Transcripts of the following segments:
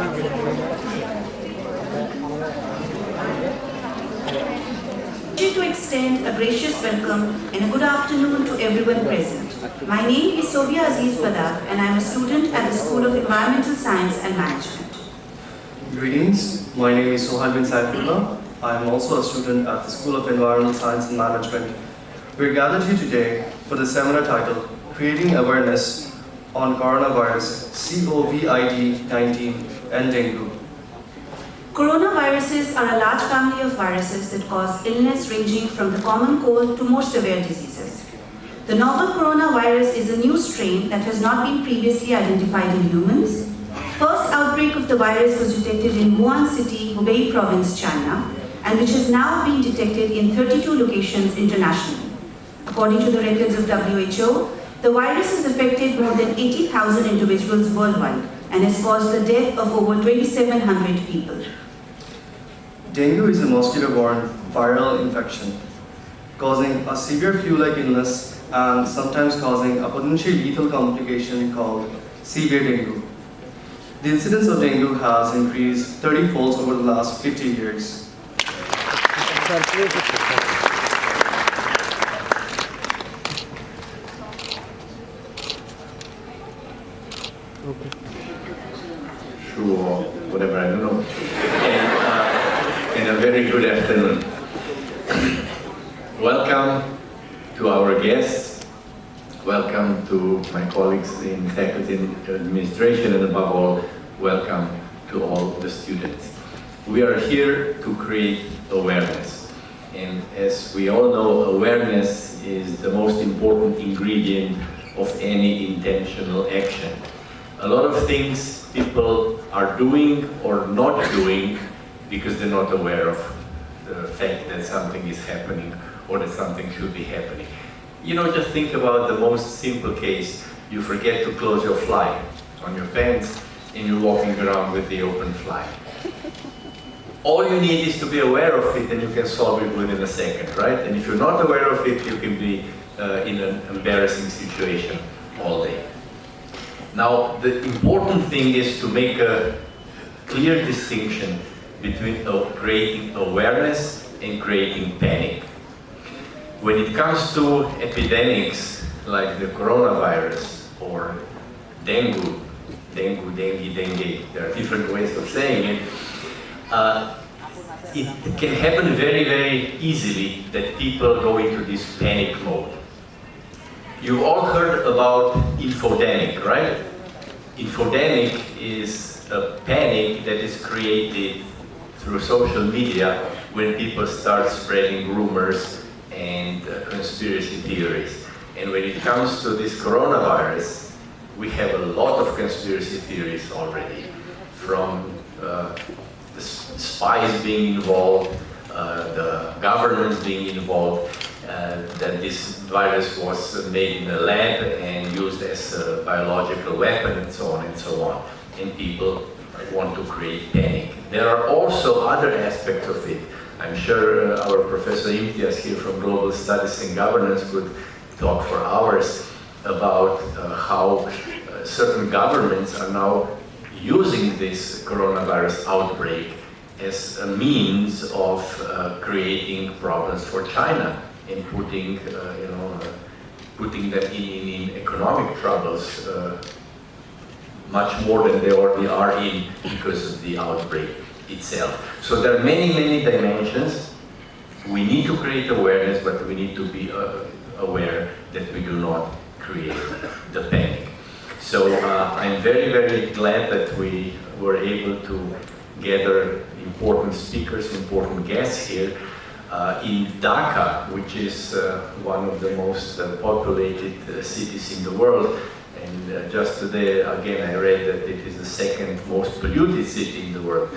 To extend a gracious welcome and a good afternoon to everyone present. My name is Sobia Aziz Badar and I am a student at the School of Environmental Science and Management. Greetings, my name is Sohan bin Saifullah. I am also a student at the School of Environmental Science and Management. We are gathered here today for the seminar titled Creating Awareness on Coronavirus, COVID-19 and Dengue. Coronaviruses are a large family of viruses that cause illness ranging from the common cold to more severe diseases. The novel coronavirus is a new strain that has not been previously identified in humans. First outbreak of the virus was detected in Wuhan City, Hubei Province, China, and which has now been detected in 32 locations internationally. According to the records of WHO, the virus has affected more than 80,000 individuals worldwide and has caused the death of over 2,700 people. Dengue is a mosquito-borne viral infection, causing a severe flu-like illness and sometimes causing a potentially lethal complication called severe dengue. The incidence of dengue has increased 30-fold over the last 50 years. Sure, whatever, I don't know. And a very good afternoon. Welcome to our guests. Welcome to my colleagues in faculty and administration, and above all, welcome to all the students. We are here to create awareness. And as we all know, awareness is the most important ingredient of any intentional action. A lot of things people are doing or not doing because they're not aware of the fact that something is happening or that something should be happening. You know, just think about the most simple case. You forget to close your fly on your pants and you're walking around with the open fly. All you need is to be aware of it and you can solve it within a second, right? And if you're not aware of it, you can be in an embarrassing situation all day. Now, the important thing is to make a clear distinction between creating awareness and creating panic. When it comes to epidemics like the coronavirus or dengue, there are different ways of saying it, it can happen very, very easily that people go into this panic mode. You've all heard about infodemic, right? Infodemic is a panic that is created through social media when people start spreading rumors and conspiracy theories. And when it comes to this coronavirus, we have a lot of conspiracy theories already, from the spies being involved, the governments being involved, that this virus was made in a lab and used as a biological weapon and so on and so on. And people want to create panic. There are also other aspects of it. I'm sure our Professor Imtiaz here from Global Studies and Governance could talk for hours about how certain governments are now using this coronavirus outbreak as a means of creating problems for China and putting, putting them in economic troubles much more than they already are in because of the outbreak itself. So there are many, many dimensions. We need to create awareness, but we need to be aware that we do not create the panic. So I'm very, very glad that we were able to gather important speakers, important guests here in Dhaka, which is one of the most populated cities in the world. And just today, again, I read that it is the second most polluted city in the world.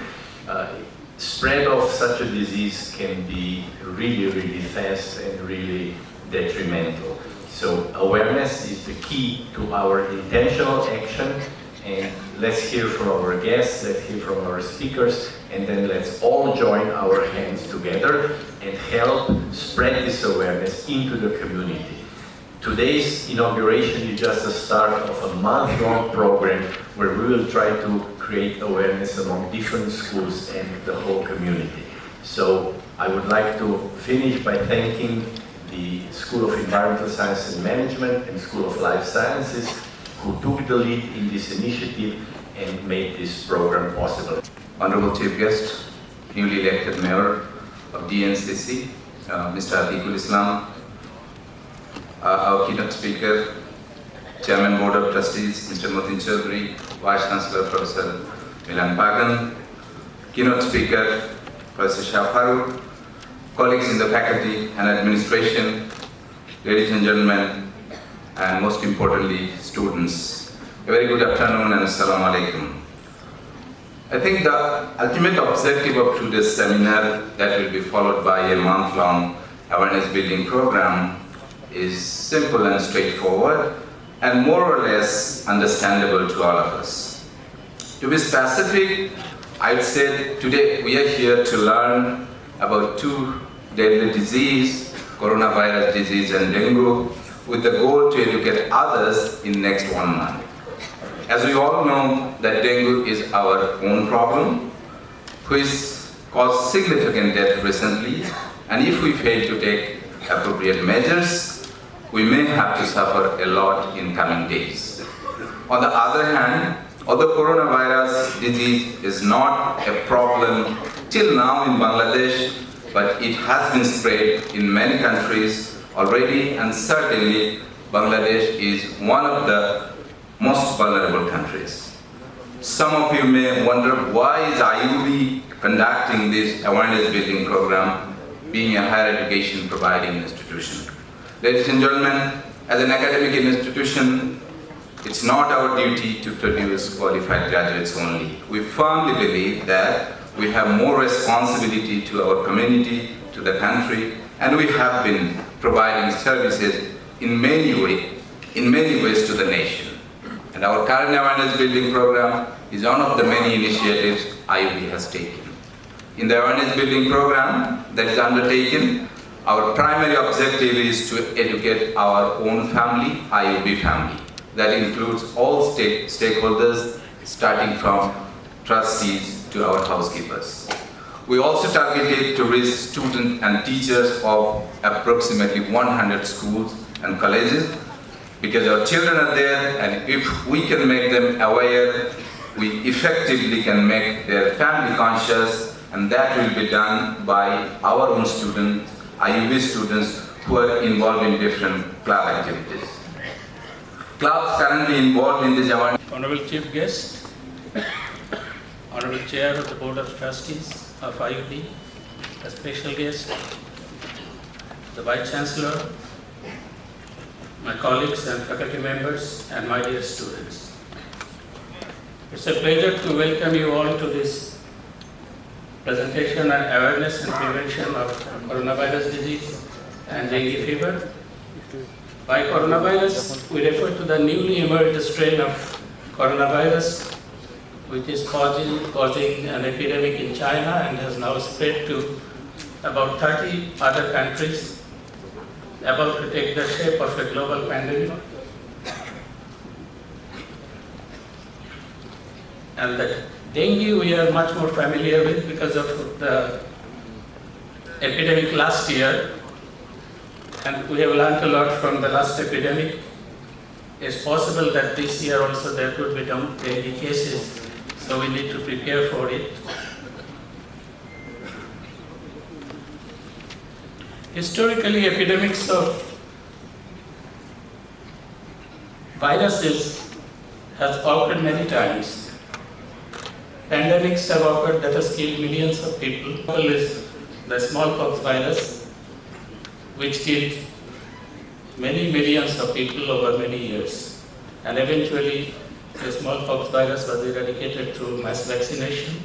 Spread of such a disease can be really, really fast and really detrimental. So awareness is the key to our intentional action. And let's hear from our guests, let's hear from our speakers, and then let's all join our hands together and help spread this awareness into the community. Today's inauguration is just the start of a month-long program where we will try to create awareness among different schools and the whole community. So I would like to finish by thanking the School of Environmental Science and Management and School of Life Sciences who took the lead in this initiative and made this program possible. Honorable Chief Guest, newly elected Mayor of DNCC, Mr. Atiqul Islam, our keynote speaker, Chairman Board of Trustees, Mr. Matin Chaudhary, Vice Chancellor Professor Milan Pagano, keynote speaker, Professor Shah Faruque, colleagues in the faculty and administration, ladies and gentlemen, and most importantly, students. A very good afternoon and assalamu alaikum. I think the ultimate objective of today's seminar that will be followed by a month-long awareness building program is simple and straightforward and more or less understandable to all of us. To be specific, I'd say today we are here to learn about two deadly diseases, coronavirus disease and dengue, with the goal to educate others in next 1 month. As we all know that dengue is our own problem, which caused significant death recently, and if we fail to take appropriate measures, we may have to suffer a lot in coming days. On the other hand, although coronavirus disease is not a problem till now in Bangladesh, but it has been spread in many countries already, and certainly Bangladesh is one of the most vulnerable countries. Some of you may wonder why is IUB conducting this awareness building program, being a higher education providing institution. Ladies and gentlemen, as an academic institution, it's not our duty to produce qualified graduates only. We firmly believe that we have more responsibility to our community, to the country, and we have been providing services in many ways to the nation. And our current awareness building program is one of the many initiatives IUB has taken. In the awareness building program that is undertaken, our primary objective is to educate our own family, IUB family. That includes all stakeholders, starting from trustees to our housekeepers. We also targeted to reach students and teachers of approximately 100 schools and colleges, because our children are there, and if we can make them aware, we effectively can make their family conscious, and that will be done by our own students, IUB students who are involved in different club activities. Clubs currently involved in this awareness. Honorable Chief Guest, Honorable Chair of the Board of Trustees of IUB, a special guest, the Vice Chancellor, my colleagues and faculty members, and my dear students. It's a pleasure to welcome you all to this presentation on awareness and prevention of coronavirus disease and dengue fever. By coronavirus, we refer to the newly emerged strain of coronavirus, which is causing an epidemic in China and has now spread to about 30 other countries, about to take the shape of a global pandemic. And the dengue we are much more familiar with because of the epidemic last year, and we have learned a lot from the last epidemic. It's possible that this year also there could be dengue cases, so we need to prepare for it. Historically, epidemics of viruses has occurred many times. Pandemics have occurred that has killed millions of people. One is the smallpox virus, which killed many millions of people over many years. And eventually, the smallpox virus was eradicated through mass vaccination.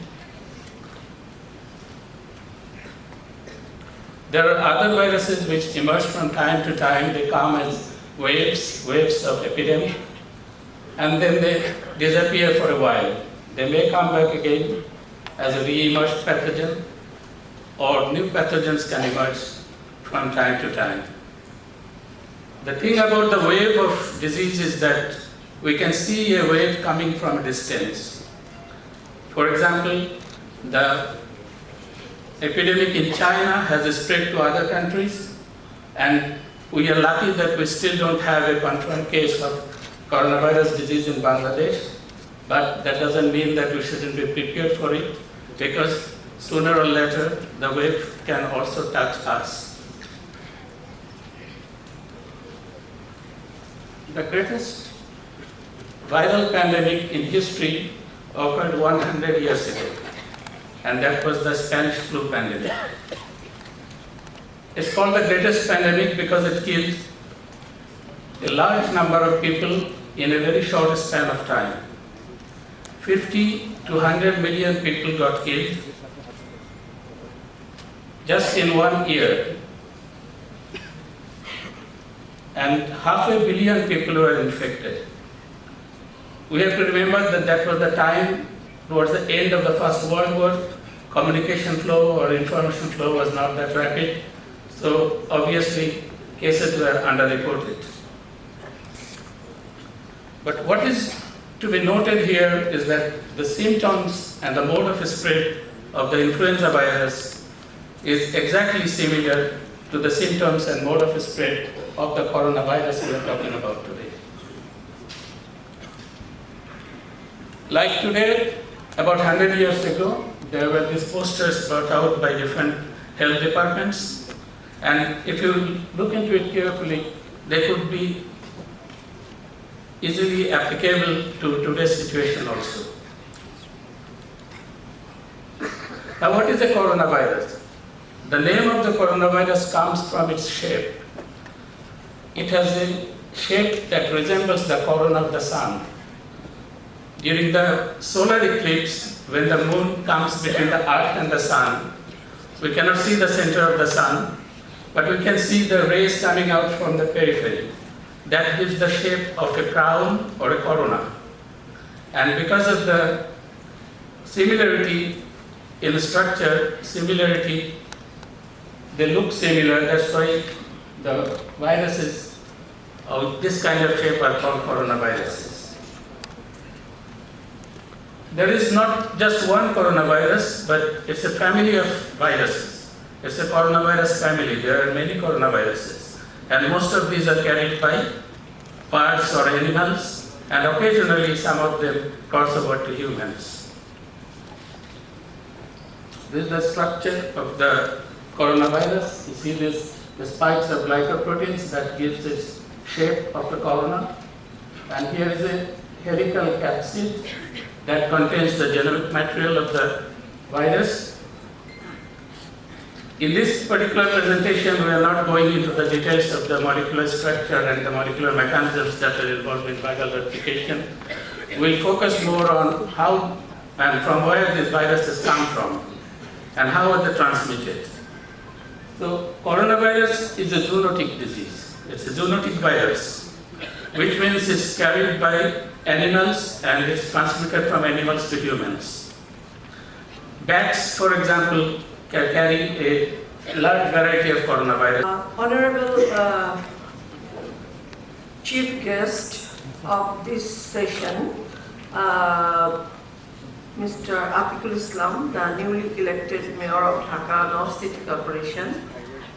There are other viruses which emerge from time to time. They come as waves of epidemic, and then they disappear for a while. They may come back again as a re-emerged pathogen, or new pathogens can emerge from time to time. The thing about the wave of disease is that we can see a wave coming from a distance. For example, the epidemic in China has spread to other countries, and we are lucky that we still don't have a confirmed case of coronavirus disease in Bangladesh, but that doesn't mean that we shouldn't be prepared for it, because sooner or later the wave can also touch us. The greatest viral pandemic in history occurred 100 years ago, and that was the Spanish flu pandemic. It's called the greatest pandemic because it killed a large number of people in a very short span of time. 50 to 100 million people got killed just in 1 year. And 500 million people were infected. We have to remember that that was the time towards the end of the First World War. Communication flow or information flow was not that rapid, so obviously cases were underreported. But what is to be noted here is that the symptoms and the mode of spread of the influenza virus is exactly similar to the symptoms and mode of spread of the coronavirus we are talking about today. Like today, about 100 years ago, there were these posters brought out by different health departments, and if you look into it carefully, they could be easily applicable to today's situation also. Now, what is a coronavirus? The name of the coronavirus comes from its shape. It has a shape that resembles the corona of the sun. During the solar eclipse, when the moon comes between the earth and the sun, we cannot see the center of the sun, but we can see the rays coming out from the periphery. That gives the shape of a crown or a corona. And because of the similarity in structure, they look similar, that's why the viruses of this kind of shape are called coronaviruses. There is not just one coronavirus, but it's a family of viruses. It's a coronavirus family. There are many coronaviruses. And most of these are carried by birds or animals, and occasionally some of them cross over to humans. This is the structure of the coronavirus. You see the spikes of glycoproteins that gives its shape of the corona. And here is a helical capsid that contains the genomic material of the virus. In this particular presentation, we are not going into the details of the molecular structure and the molecular mechanisms that are involved in viral replication. We'll focus more on how and from where these viruses come from and how are they transmitted. So, coronavirus is a zoonotic disease. It's a zoonotic virus, which means it's carried by animals and it's transmitted from animals to humans. Bats, for example, can carry a large variety of coronavirus. Honorable Chief Guest of this session, Mr. Atiqul Islam, the newly elected Mayor of Dhaka North City Corporation,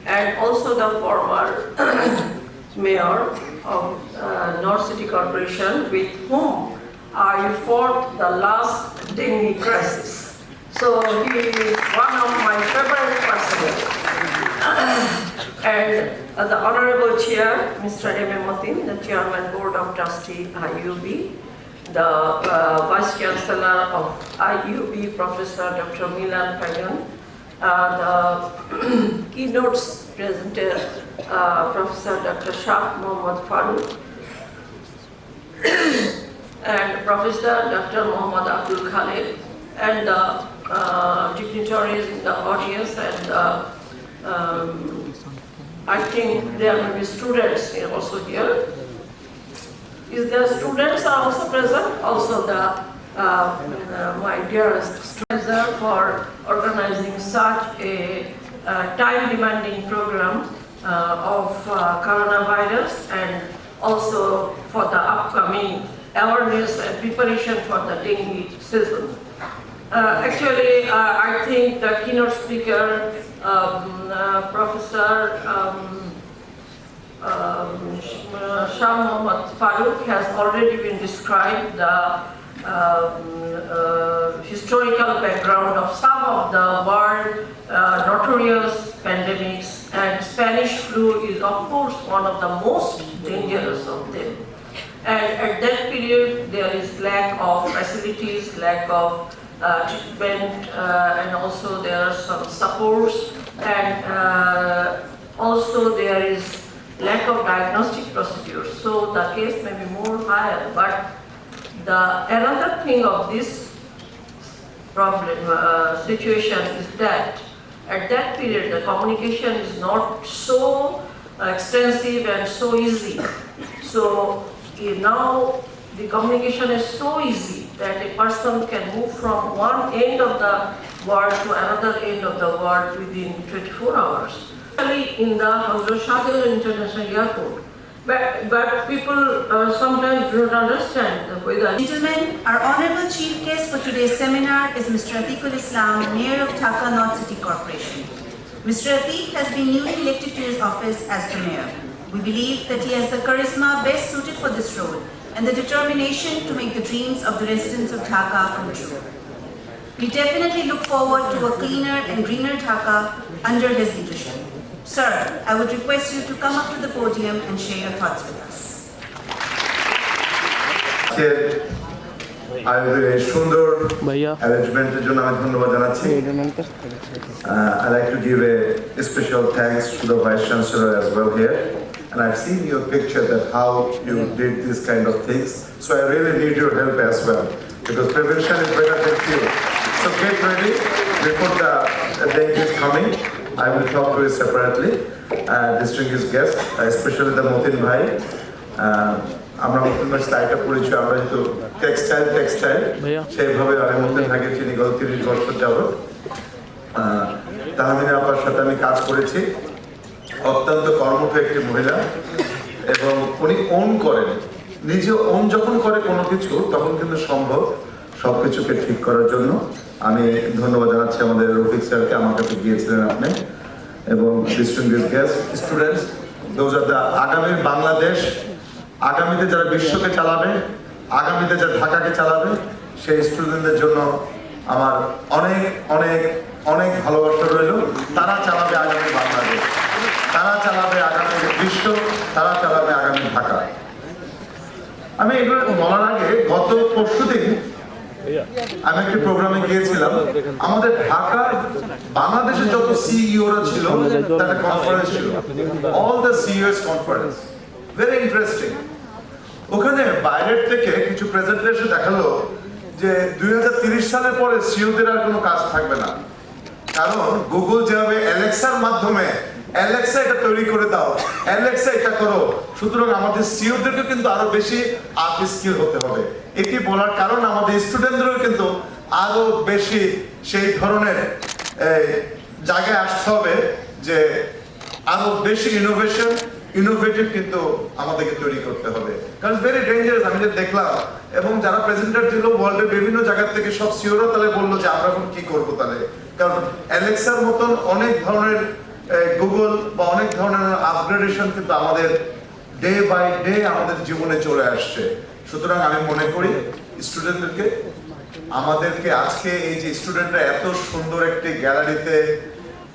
and also the former Mayor of North City Corporation, with whom I fought the last dengue crisis. So he is one of my favorite persons. And the Honorable Chair, Mr. M. the Chairman Board of Trustee IUB, the Vice Chancellor of IUB, Professor Dr. Milan Pagano, the keynote presenter, Professor Dr. Shah M. Faruque, and Professor Dr. Muhammad Abdul Khalid, and the dignitaries in the audience, and I think there may be students also here. Is there students are also present? Also my dearest students for organizing such a time-demanding program coronavirus, and also for the upcoming awareness and preparation for the dengue season. Actually, I think the keynote speaker, Professor Shah M Faruque, has already been described the historical background of some of the world notorious pandemics, and Spanish flu is of course one of the most dangerous of them. And at that period there is lack of facilities, lack of treatment, and also there are some supports, and also there is lack of diagnostic procedures. So the case may be more higher, but another thing of this problem situation is that at that period the communication is not so extensive and so easy. So now the communication is so easy that a person can move from one end of the world to another end of the world within 24 hours. Especially in the Shah M International Airport. But people sometimes do not understand the way that. Gentlemen, our honorable chief guest for today's seminar is Mr. Atiqul Islam, Mayor of Dhaka North City Corporation. Mr. Atiq has been newly elected to his office as the mayor. We believe that he has the charisma best suited for this role and the determination to make the dreams of the residents of Dhaka come true. We definitely look forward to a cleaner and greener Dhaka under his leadership. Sir, I would request you to come up to the podium and share your thoughts with us. I'd like to give a special thanks to the Vice Chancellor as well here. And I've seen your picture that how you did these kind of things. So I really need your help as well, because prevention is better than cure. So get ready before the dengue is coming. I will talk to you separately. Distinguished guests, especially the Motin Bhai. আমরা নতুন স্টাইলটা পড়েছি, আমরা যেহেতু textile সেইভাবে আমি মধ্যে থাকি চিনি গত 30 বছর যাবত। তাহমিনা আপার সাথে আমি কাজ করেছি। অত্যন্ত কর্মঠ একটি মহিলা, এবং উনি ওন করেন, নিজে ওন যখন করে কোনো কিছু তখন কিন্তু সম্ভব সবকিছুকে ঠিক করার জন্য। আমি ধন্যবাদ জানাচ্ছি আমাদের রফিক স্যারকে, আমার কাছে গিয়েছিলেন আপনি, এবং distinguished guest, students, those are the আগামীর বাংলাদেশ, আগামীতে যারা বিশ্বকে চালাবে, আগামীতে যারা ঢাকাকে চালাবে, সেই স্টুডেন্টদের জন্য আমার অনেক অনেক অনেক ভালোবাসা রইল। তারা চালাবে আগামী বাংলাদেশ, তারা চালাবে আগামী বিশ্ব, তারা চালাবে আগামী ঢাকা। আমি এগুলো বলার আগে গত পরশুদিন আমি একটি প্রোগ্রামে গিয়েছিলাম। আমাদের ঢাকার বাংলাদেশের যত সিইওরা ছিল তাদের কনফারেন্স ছিল, all the CEO's conference, very interesting. ওখানে বাইরের থেকে কিছু প্রেজেন্টেশন দেখালো যে 2030 সালের পরে সিইওদের আর কোনো কাজ থাকবে না, কারণ গুগল যেভাবে অ্যালেক্সার মাধ্যমে অ্যালেক্সা এটা তৈরি করে দাও, অ্যালেক্সা এটা করো, সুতরাং আমাদের সিইওদেরকে কিন্তু আরো বেশি আপ স্কিল হতে হবে। এটি বলার কারণ আমাদের স্টুডেন্টদেরও কিন্তু আরো বেশি সেই ধরনের জায়গায় আসতে হবে, যে আরো বেশি ইনোভেটিভ কিন্তু আমাদেরকে তৈরি করতে হবে, কারণ ভেরি ডেঞ্জারাস। আমি যে দেখলাম, এবং যারা প্রেজেন্টার ছিল ওয়ার্ল্ডের বিভিন্ন জায়গা থেকে সব সিইওরা তাহলে বললো যে আমরা এখন কি করবো তাহলে, কারণ অ্যালেক্সার মতন অনেক ধরনের গুগল বা অনেক ধরনের আপগ্রেডেশন কিন্তু আমাদের ডে বাই ডে আমাদের জীবনে চলে আসছে। সুতরাং আমি মনে করি স্টুডেন্টদেরকে, আমাদেরকে আজকে এই যে স্টুডেন্টরা এত সুন্দর একটি গ্যালারিতে,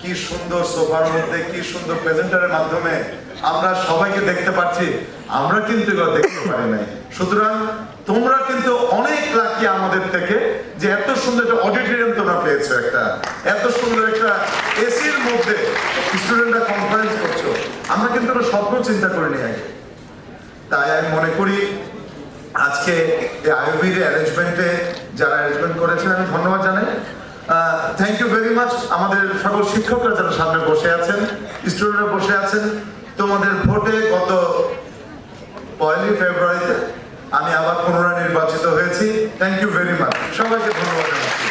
কি সুন্দর সোফার মধ্যে, কি সুন্দর প্রেজেন্টারের মাধ্যমে আমরা সবাইকে দেখতে পাচ্ছি, আমরা কিন্তু এগুলো দেখতে পারি নাই। সুতরাং তোমরা কিন্তু অনেক লাকি আমাদের থেকে, যে এত সুন্দর একটা অডিটোরিয়াম তোমরা পেয়েছো, একটা এত সুন্দর একটা এসির মধ্যে স্টুডেন্টরা কনফারেন্স করছো। আমরা কিন্তু একটা স্বপ্ন চিন্তা করিনি আগে। তাই আমি মনে করি আজকে এই আইইউবির অ্যারেঞ্জমেন্টে যারা অ্যারেঞ্জমেন্ট করেছেন আমি ধন্যবাদ জানাই। Thank you very much. আমাদের সকল শিক্ষকরা যারা সামনে বসে আছেন, স্টুডেন্টরা বসে আছেন, তোমাদের ভোটে গত 1 ফেব্রুয়ারিতে আমি আবার পুনরায় নির্বাচিত হয়েছি। থ্যাংক ইউ ভেরি মাচ, সবাইকে ধন্যবাদ জানাচ্ছি।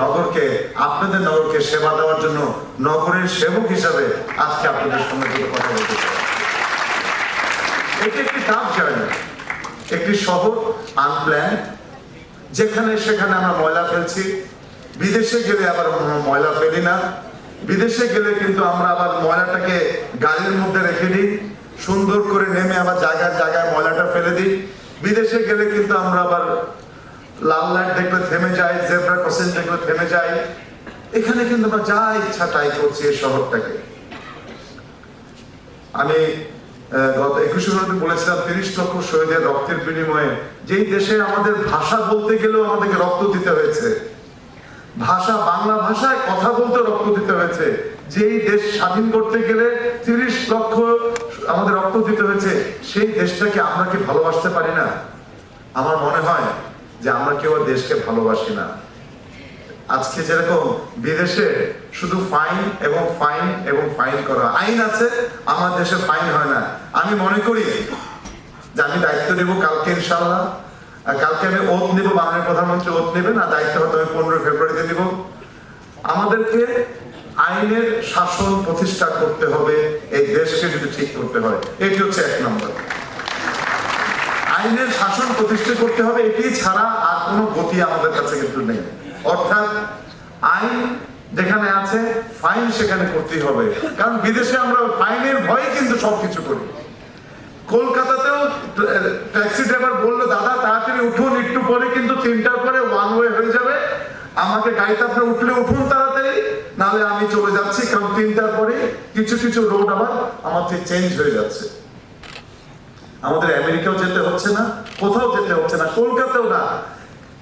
নগরকে, আপনাদের নগরকে সেবা দেওয়ার জন্য নগরের সেবক হিসাবে আজকে আপনাদের সঙ্গে দুটো কথা বলতে চাই। এটি একটি টাফ জার্নি, একটি শহর আনপ্ল্যান, যেখানে সেখানে আমরা ময়লা ফেলছি। বিদেশে গেলে আবার ময়লা ফেলি না, বিদেশে গেলে কিন্তু আমরা আবার ময়লাটাকে গাড়ির মধ্যে রেখে দিই, সুন্দর করে নেমে আবার জায়গায় জায়গায় ময়লাটা ফেলে দিই। বিদেশে গেলে কিন্তু আমরা আবার লাল লাইট দেখলে থেমে যাই, জেব্রা ক্রসিং দেখলে থেমে যাই। এখানে কিন্তু আমরা যা ইচ্ছা তাই করছি এই শহরটাকে। আমি গত 21 শতাব্দীতে বলেছিলাম 30 লক্ষ শহীদের রক্তের বিনিময়ে যেই দেশে আমাদের ভাষা বলতে গেলেও আমাদেরকে রক্ত দিতে হয়েছে, ভাষা বাংলা ভাষায় কথা বলতে রক্ত দিতে হয়েছে, যেই দেশ স্বাধীন করতে গেলে 30 লক্ষ আমাদের রক্ত দিতে হয়েছে, সেই দেশটাকে আমরা কি ভালোবাসতে পারি না? আমার মনে হয় যে আমরা কেউ দেশকে ভালোবাসি না। আজকে যেরকম বিদেশে শুধু ফাইন এবং ফাইন এবং ফাইন করা আইন আছে, আমার দেশে ফাইন হয় না। আমি মনে করি যে আমি দায়িত্ব নেব কালকে ইনশাআল্লাহ, কালকে আমি ওথ নেব, বাংলাদেশের প্রধানমন্ত্রী ওথ নেবেন, আর দায়িত্ব হয়তো আমি 15 ফেব্রুয়ারিতে নেব। আমাদেরকে আইনের শাসন প্রতিষ্ঠা করতে হবে, এই দেশকে যদি ঠিক করতে হয়। এটি হচ্ছে 1 নম্বর। আইনের শাসন প্রতিষ্ঠা করতে হবে, এটি ছাড়া আর কোনো গতি আমাদের কাছে কিন্তু নেই। অর্থাৎ আইন যেখানে আছে ফাইন সেখানে করতেই হবে, কারণ বিদেশে আমরা ফাইনের ভয়ে কিন্তু সবকিছু করি। কলকাতাতেও ট্যাক্সি ড্রাইভার বললো দাদা তাড়াতাড়ি উঠুন, একটু পরে কিন্তু 3টার পরে ওয়ান ওয়ে হয়ে যাবে, আমাকে গাড়িতে আপনার উঠলে উঠুন তাড়াতাড়ি, নাহলে আমি চলে যাচ্ছি, কারণ 3টার পরে কিছু কিছু রোড আবার আমাদের চেঞ্জ হয়ে যাচ্ছে। আমাদের আমেরিকাও যেতে হচ্ছে না, কোথাও যেতে হচ্ছে না, কলকাতাও না,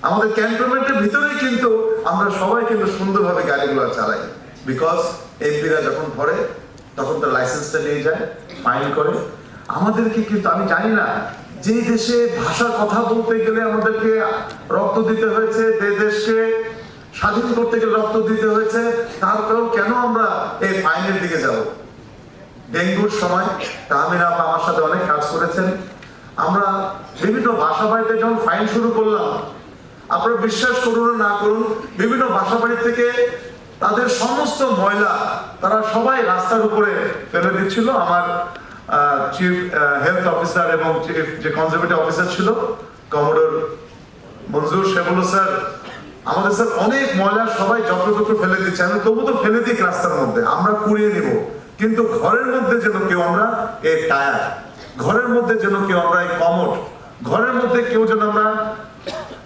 আমাদের ক্যান্টনমেন্টের ভিতরেই কিন্তু আমরা সবাই কিন্তু সুন্দরভাবে গাড়িগুলো চালাই। বিকজ এমপিরা যখন ধরে তখন তার লাইসেন্সটা নিয়ে যায়, ফাইন করে। আমাদেরকে কিন্তু আমি জানি না, যে দেশে ভাষার কথা বলতে গেলে আমাদেরকে রক্ত দিতে হয়েছে, যে দেশকে স্বাধীন করতে গেলে রক্ত দিতে হয়েছে, তারপরেও কেন আমরা এই ফাইনের দিকে যাব? ডেঙ্গুর সময় তাহমিনা আপা আমার সাথে অনেক কাজ করেছেন। আমরা বিভিন্ন বাসা বাড়িতে যখন ফাইন শুরু করলাম, আপনারা বিশ্বাস করুন না করুন, বিভিন্ন বাসা বাড়ি থেকে তাদের সমস্ত ময়লা তারা সবাই রাস্তার উপরে ফেলে দিচ্ছিল। আমার চিফ হেলথ অফিসার এবং চিফ যে কনজারভেটিভ অফিসার ছিল কমোডোর মঞ্জুর, সে বলল স্যার আমাদের স্যার অনেক ময়লা সবাই যত্রতত্র ফেলে দিচ্ছে, আমি তবু তো ফেলে দিই রাস্তার মধ্যে, আমরা কুড়িয়ে নিব, কিন্তু ঘরের মধ্যে যেন কেউ আমরা এই টায়ার, ঘরের মধ্যে যেন কেউ আমরা এই কমোড, ঘরের মধ্যে কেউ যেন আমরা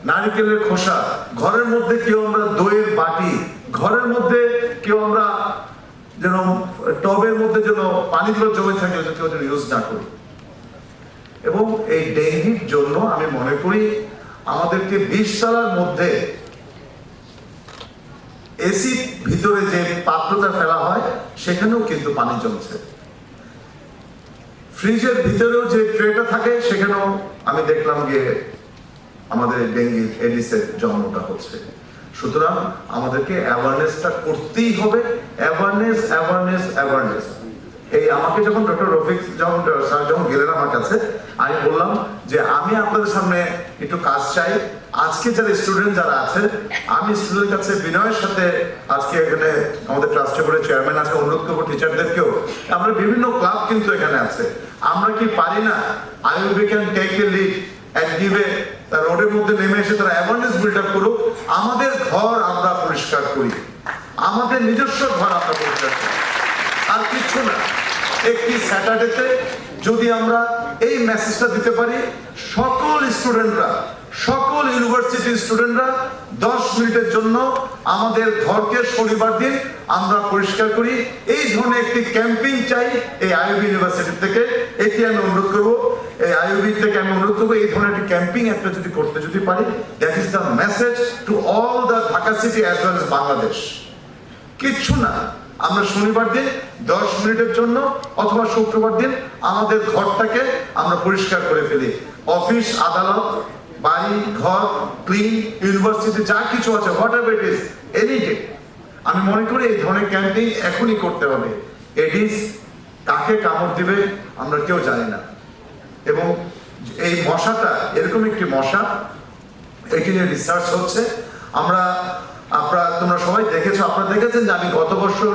নারকেলের খোসা, ঘরের মধ্যে কেউ আমরা দইয়ের বাটি, ঘরের মধ্যে কেউ আমরা যেন টবের মধ্যে যেন পানিগুলো জমে থাকে কেউ যেন ইউজ না করি। এবং এই ডেঙ্গির জন্য আমি মনে করি আমাদেরকে 20 তলার মধ্যে এসি ভিতরে যে পাত্রটা ফেলা হয় সেখানেও কিন্তু পানি জমছে, ফ্রিজের ভিতরেও যে ট্রেটা থাকে সেখানেও আমি দেখলাম গিয়ে আমাদের ডেঙ্গি এডিসের জন্মটা হচ্ছে। সুতরাং আমাদেরকে অ্যাওয়ারনেসটা করতেই হবে, অ্যাওয়ারনেস অ্যাওয়ারনেস অ্যাওয়ারনেস। এই আমাকে যখন ডক্টর রফিক যখন গেলেন আমার কাছে, আমি বললাম যে আমি আপনাদের সামনে একটু কাজ চাই। আজকে যারা স্টুডেন্ট যারা আছে, আমি স্টুডেন্টের কাছে বিনয়ের সাথে আজকে এখানে আমাদের ট্রাস্টি বোর্ডের চেয়ারম্যান আছে, অনুরোধ করবো টিচারদেরকেও, আমরা বিভিন্ন ক্লাব কিন্তু এখানে আছে, আমরা কি পারি না IUB can take a lead and give a রোডের মধ্যে নেমে এসে তারা অ্যাওয়ারনেস বিল্ড আপ করুক, আমাদের ঘর আমরা পরিষ্কার করি, আমাদের নিজস্ব ঘর আমরা পরিষ্কার করি, আর কিছু না। একটি স্যাটারডেতে যদি আমরা এই মেসেজটা দিতে পারি, সকল স্টুডেন্টরা, সকল ইউনিভার্সিটি স্টুডেন্টরা 10 মিনিটের জন্য আমাদের ঘরকে শনিবার দিন আমরা পরিষ্কার করি, এই ধরনের একটি ক্যাম্পিং চাই এই IUB ইউনিভার্সিটি থেকে। এটি আমি অনুরোধ করবো, এই IUB থেকে আমি অনুরোধ করবো এই ধরনের একটি ক্যাম্পিং একটা যদি করতে যদি পারি, that is the message to all the Dhaka city as well as Bangladesh. কিচ্ছু না, আমরা শনিবার দিন 10 মিনিটের জন্য অথবা শুক্রবার দিন আমাদের ঘরটাকে আমরা পরিষ্কার করে ফেলি। অফিস, আদালত, বাড়ি, ঘর, ক্লিন, ইউনিভার্সিটি যা কিছু আছে, what ever it is, any day, আমি মনে করি এই ধরনের ক্যাম্পেইন এখনই করতে হবে। এডিস কাকে কামড় দিবে আমরা কেউ জানি না, এবং এই মশাটা এরকম একটি মশা, এটি নিয়ে রিসার্চ হচ্ছে। আপনারা দেখেছো, আপনারা দেখেছেন যে আমি গত বছর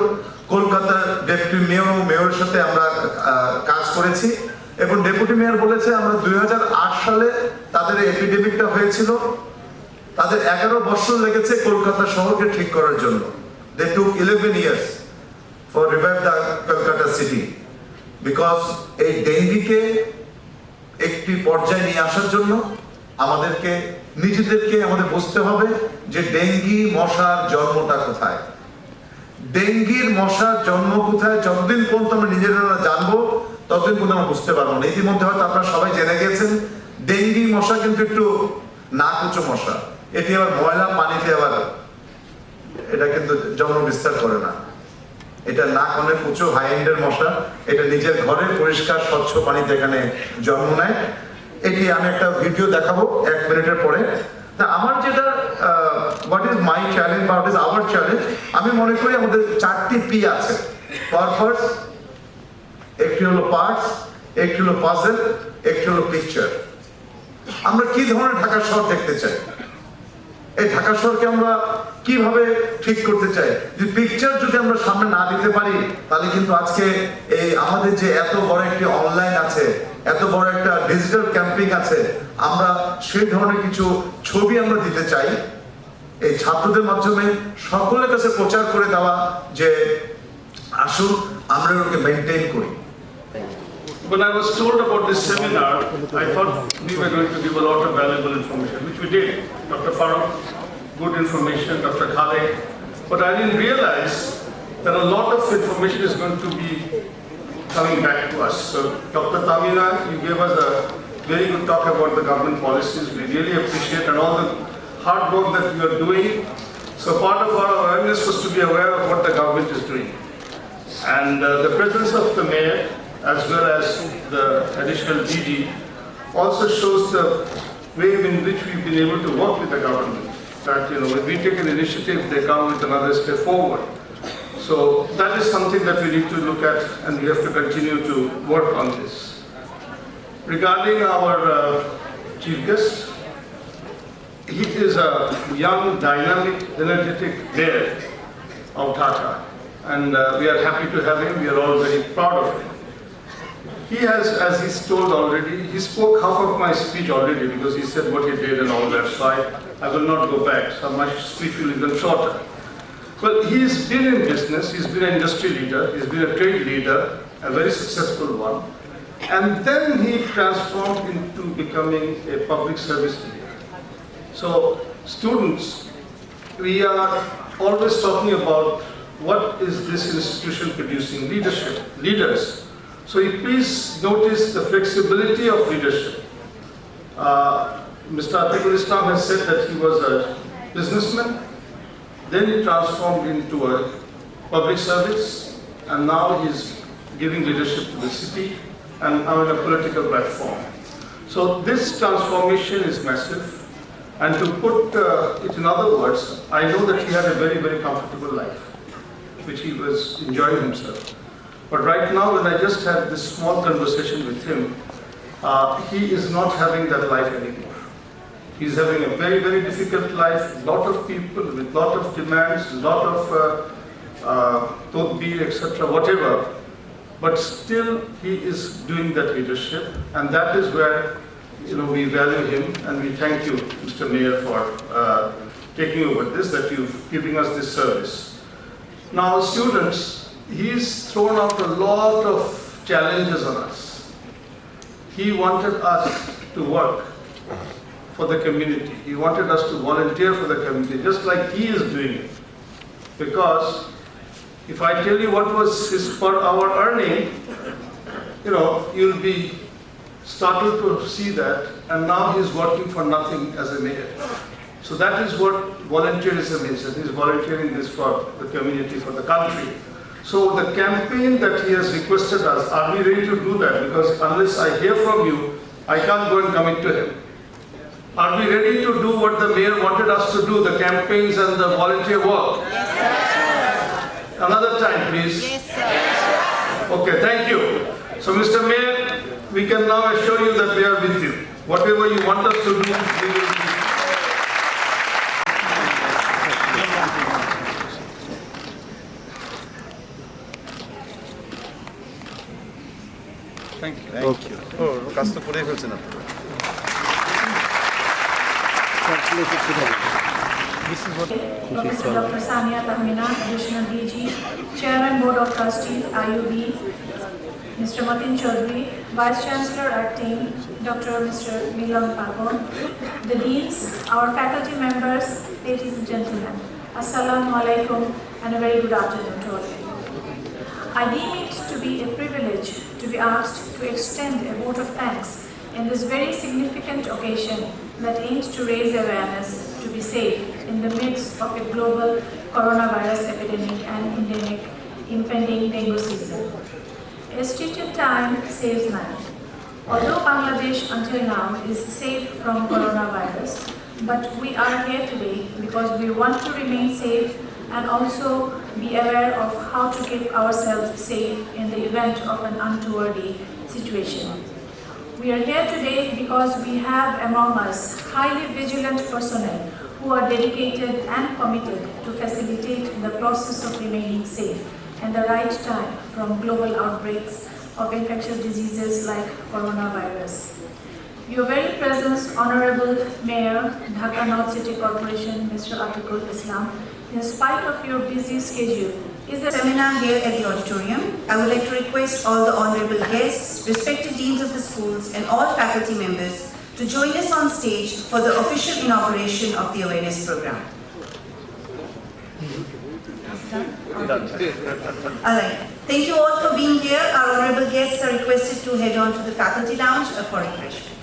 কলকাতার ডেপুটি মেয়র ও মেয়রের সাথে আমরা কাজ করেছি এবং ডেপুটি মেয়র বলেছে আমরা 2008 সালে তাদের এপিডেমিকটা হয়েছিল, তাদের 11 বছর লেগেছে কলকাতা শহরকে ঠিক করার জন্য। They took 11 years for revive the Kolkata city because এই ডেঙ্গিকে একটি পর্যায়ে নিয়ে আসার জন্য আমাদেরকে নিজেদেরকে আমাদের বুঝতে হবে যে ডেঙ্গি মশার জন্মটা কোথায়, ডেঙ্গির মশার জন্ম কোথায়। যতদিন পর্যন্ত আমরা নিজেরা জানবো ততদিন পর্যন্ত আমরা বুঝতে পারবো না। ইতিমধ্যে হয়তো আপনারা সবাই জেনে গেছেন ডেঙ্গি মশা কিন্তু একটু নাকুচো মশা, এটি আবার ময়লা পানিতে আবার এটা কিন্তু জন্ম বিস্তার করে না। এটা নাক অনেক উঁচু হাই এন্ডের মশা, এটা নিজের ঘরে পরিষ্কার স্বচ্ছ পানিতে এখানে জন্ম নেয়। এটি আমি একটা ভিডিও দেখাবো 1 মিনিটের পরে। তা আমার যেটা হোয়াট ইজ মাই চ্যালেঞ্জ বা হোয়াট ইজ আওয়ার চ্যালেঞ্জ, আমি মনে করি আমাদের 4টি পি আছে। পারপাস, একটি হলো পার্টস, একটি হলো পাজল, একটি হলো পিকচার। আমরা কি ধরনের ঢাকা শহর দেখতে চাই, এই ঢাকা শহরকে আমরা কিভাবে ঠিক করতে চাই। যে পিকচার যদি আমরা সামনে না দিতে পারি তাহলে কিন্তু আজকে এই আমাদের যে এত বড় একটি অনলাইন আছে, এত বড় একটা ডিজিটাল ক্যাম্পিং আছে, আমরা সেই ধরনের কিছু ছবি আমরা দিতে চাই এই ছাত্রদের মাধ্যমে সকলের কাছে প্রচার করে দেওয়া যে আসুন আমরা ওকে মেনটেন করি। When I was told about this seminar, I thought we were going to give a lot of valuable information, which we did. Dr. Faruque, good information, Dr. Khalek, but I didn't realize that a lot of information is going to be coming back to us. So, Dr. Tamina, you gave us a very good talk about the government policies. We really appreciate and all the hard work that you are doing. So part of our awareness was to be aware of what the government is doing. And the presence of the mayor, as well as the additional DG, also shows the way in which we've been able to work with the government. That, you know, when we take an initiative, they come with another step forward. So that is something that we need to look at, and we have to continue to work on this. Regarding our chief guest, he is a young, dynamic, energetic mayor of Dhaka, and we are happy to have him. We are all very proud of him. He has, as he's told already, he spoke half of my speech already because he said what he did and all that, so I will not go back, so my speech will be even shorter. Well, he's been in business, he's been an industry leader, he's been a trade leader, a very successful one, and then he transformed into becoming a public service leader. So, students, we are always talking about what is this institution producing, leadership, leaders. So if please notice the flexibility of leadership. Mr. Atiqul Islam has said that he was a businessman, then he transformed into a public service, and now he's giving leadership to the city and now in a political platform. So this transformation is massive, and to put it in other words, I know that he had a very, very comfortable life, which he was enjoying himself. But right now, when I just had this small conversation with him, he is not having that life anymore. He's having a very, very difficult life, lot of people with lot of demands, lot of todbir, etc., whatever. But still, he is doing that leadership, and that is where, you know, we value him, and we thank you, Mr. Mayor, for taking over this, that you've giving us this service. Now, students, he's thrown out a lot of challenges on us. He wanted us to work for the community. He wanted us to volunteer for the community, just like he is doing it. Because if I tell you what was his per hour earning, you know, you'll be startled to see that, and now he's working for nothing as a mayor. So that is what volunteerism is, and he's volunteering this for the community, for the country. So the campaign that he has requested us, are we ready to do that? Because unless I hear from you, I can't go and commit to him. Are we ready to do what the mayor wanted us to do, the campaigns and the volunteer work? Yes, sir. Another time, please. Yes, sir. Okay, thank you. So Mr. Mayor, we can now assure you that we are with you. Whatever you want us to do, we will do. Thank you. Thank you. Oh, কাজ তো করেই ফেলছেন আপনি। Professor Dr. Sania Tahmina, Additional DG, Chairman Board of Trustees, IUB, Mr. Matin Chaudhary, Vice Chancellor Acting, Dr. Mr. Milan Pagano, the Deans, our faculty members, ladies and gentlemen, Assalamu alaikum and a very good afternoon to all of you. I deem it to be a privilege to be asked to extend a vote of thanks in this very significant occasion that aims to raise awareness to be safe in the midst of a global coronavirus epidemic and endemic impending dengue season. A stitched time saves life. Although Bangladesh until now is safe from coronavirus, but we are here today because we want to remain safe and also be aware of how to keep ourselves safe in the event of an untoward situation. We are here today because we have among us highly vigilant personnel who are dedicated and committed to facilitate the process of remaining safe and the right time from global outbreaks of infectious diseases like coronavirus. Your very presence, Honorable Mayor, Dhaka North City Corporation, Mr. Atiqul Islam, in spite of your busy schedule, is a seminar here at the auditorium. I would like to request all the honorable guests, respected deans of the schools and all faculty members to join us on stage for the official inauguration of the awareness program. Alright, thank you all for being here. Our honorable guests are requested to head on to the faculty lounge for refreshment.